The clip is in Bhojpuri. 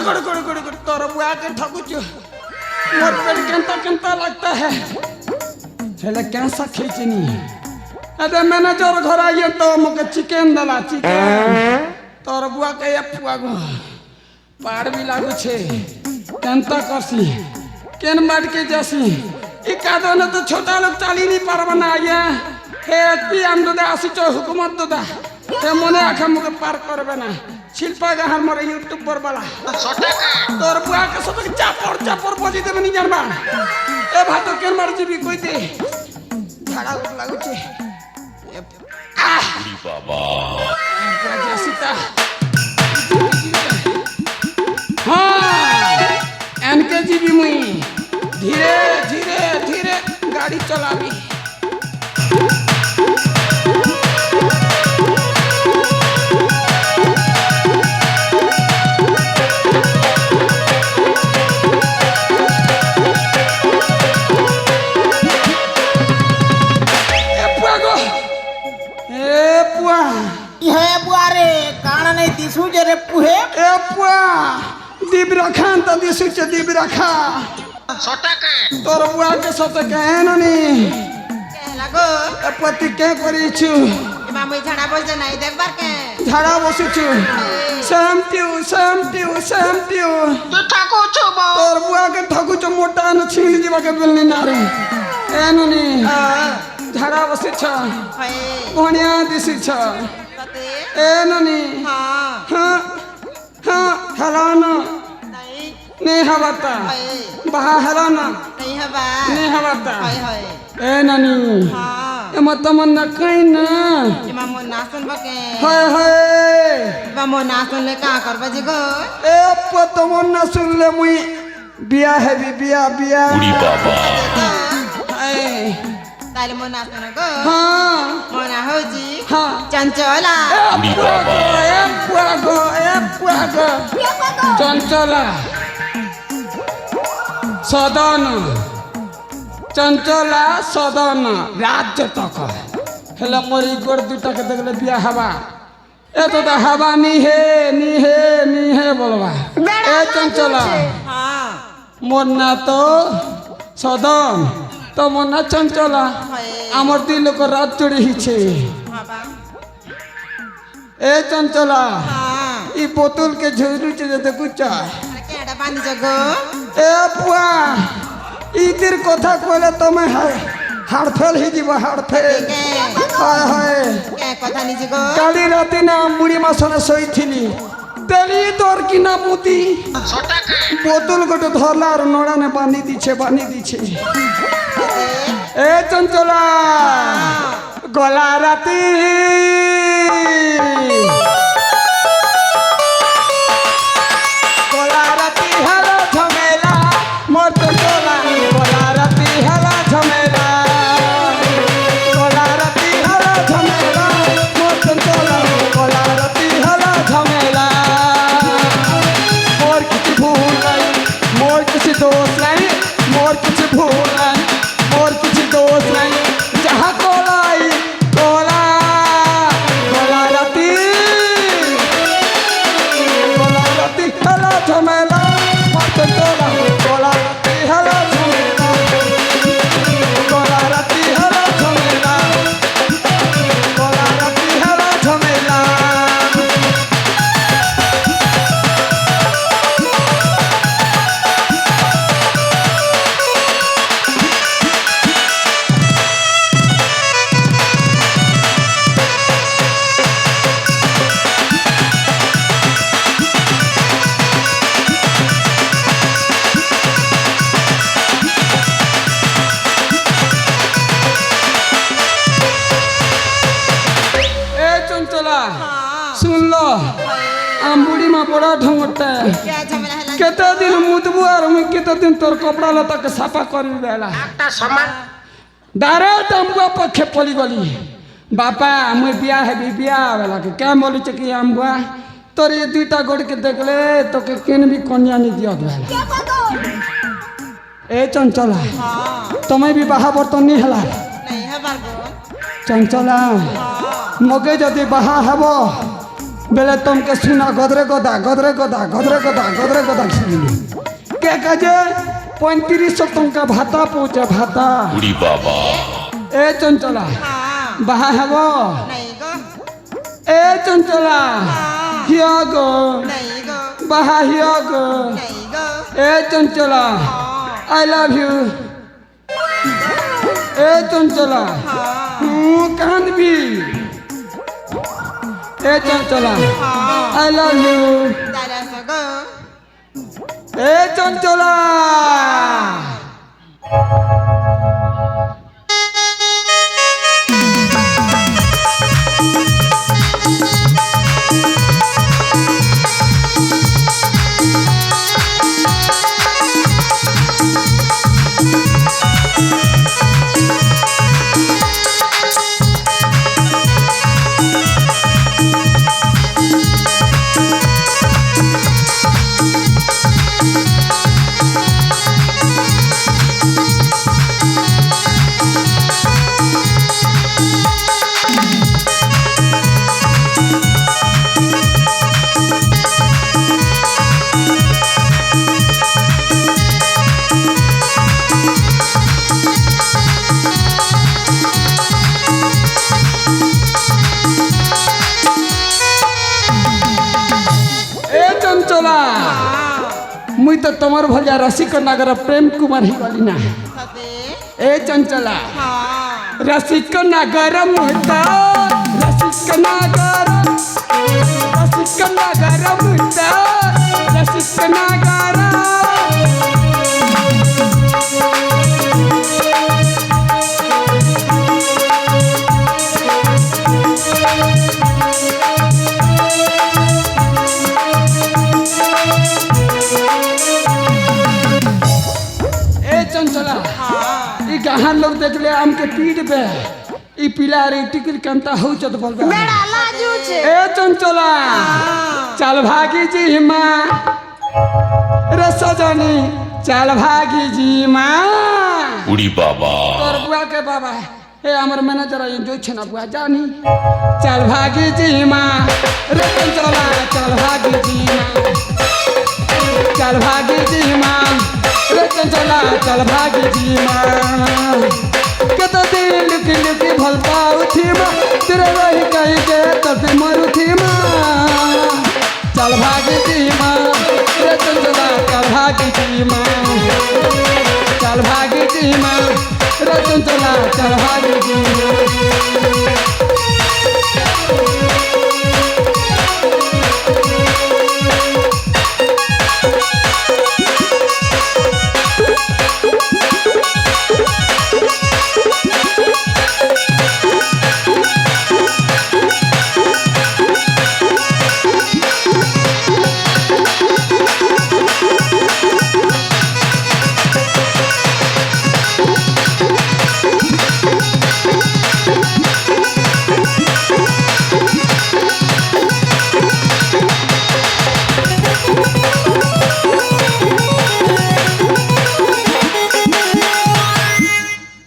तोर बुआ के ठगुचु मोर पेट केंता केंता लगता है हेले कैसा खींचनी अरे मैनेजर घर आइए तो मुके चिकन दला चिकन तोर बुआ के पुआ गो पाड़ भी लागू छे केंता करसी केन मार के जैसी ई कादो न तो छोटा लोग चाली नहीं पारबा ना आया हे पी हम ददा आसी चो हुकूमत ददा ते मने आखा मुके पार करबे ना शिल्पा गहर मोर यूट्यूब पर वाला तोर बुआ के सब चापर चापर बजी देबे नी जानबा ए भातो केन मार जीबी कोई दे झाड़ा लागू छे बाबा सीता हाँ एनके जीबी मुई धीरे धीरे धीरे गाड़ी चलाबी रे पुहे ए पुआ दीप रखान त दिसु छ दीप रखा छोटा के तोर बुआ के सत कहन नी के लागो पति के करी छु मामई झाड़ा बस नहीं देखबार के झाड़ा बसु छु समटिउ तू ठाको छु बो तोर बुआ के ठगु छ मोटा न छील जीवा के बेलनी नारे एनु नी झाड़ा बसु छ कोनिया दिसु छ एनु नी हाँ हलाना नहीं हवाता बहा हलाना नहीं हवाता ए नानी ए मत मन न कहीं ना मामो नासन बके हाय मामो नासन ले का करबा जी गो ए पत मन न सुन ले मुई बिया है बिया उड़ी बाबा हाय ताले मन नासन गो हां मना हो जी हां चंचला उड़ी बाबा ए पुआगो चंचला सदन चंचला सदन राज्य तक हेला मोरी गोड़ दुटा के देखले बिया हवा ए तो हवा नी है बोलवा ए चंचला हां मोर ना तो सदन तो मोर ना चंचला आमर दिल को रात चढ़ी ही छे ए चंचला ई बोतल के झोरू चे देखु चा केडा पानी जगो ए पुआ ई तीर कथा कोले तमे हाड़ फेल ही जीव हाड़ फेल हाय के कथा नि जगो काली राती ना मुड़ी मासने सोई थिली तेली तोर की ना मुती छोटा के बोतल गोटे धरला और नोड़ा ने बांधी दीछे ए चंचला गला राती सुन लो बुढ़ी माँ बड़ा ढंगटा केते दिन मुदबू और मैं केते दिन तोर कपड़ा लता के साफा कर देला एकटा समान डायरेक्ट अम्बुआ पखे पली गली बापा मैं बिया है बिया वाला के क्या बोली चकी अम्बुआ तोर ये दुईटा गोड़ के देखले तो के केन भी कन्या नहीं दिया वाला ए चंचला तुम्हें भी बाहा बर्तन नहीं हला नहीं है बाबू चंचला मगे जदि बाहा हबो বেলে তোমকে শুনা গদরে গদা গদরে গদা গদরে গদা গদরে গদা শুনিনি কে কাজে 3500 টঙ্কা ভাতা পৌঁছে ভাতা উড়ি বাবা এ চঞ্চলা হ্যাঁ বাহা হব নাই গো এ চঞ্চলা হিয় গো নাই গো বাহা হিয় গো নাই গো এ চঞ্চলা আই লাভ ইউ এ চঞ্চলা কান্দবি এ চঞ্চলা আই লাভ ইউ দাদা গো এ চঞ্চলা চঞ্চলা মুই তো তোমার ভলিয়া রসিক নাগর প্রেম কুমার হি গলি না সতে এ চঞ্চলা হ্যাঁ রসিক নাগর মুহতা রসিক নাগর মুহতা রসিক নাগর चंचला ई गाहर लोग देखले हमके पीठ पे ई पिला रे टिकल कंता हो चत बोलबे मेरा लाजू छे ए चंचला चल भागी जी मां रे सजनी चल भागी जी मां उड़ी बाबा तोर बुआ के बाबा हे हमर मैनेजर आई जो छना बुआ जानी चल भागी जी मां रे चंचला चल भागी जी मां चल भागी जी मां रे चंचला चल भागी जी मां के तो दिल लुकी लुकी भल पाऊ थी मां तेरे वही कहीं के तब मरू थी मां चल भागी जी मां रे चंचला चल भागी जी मां चल भागी जी मां रे चंचला चल भागी जी मां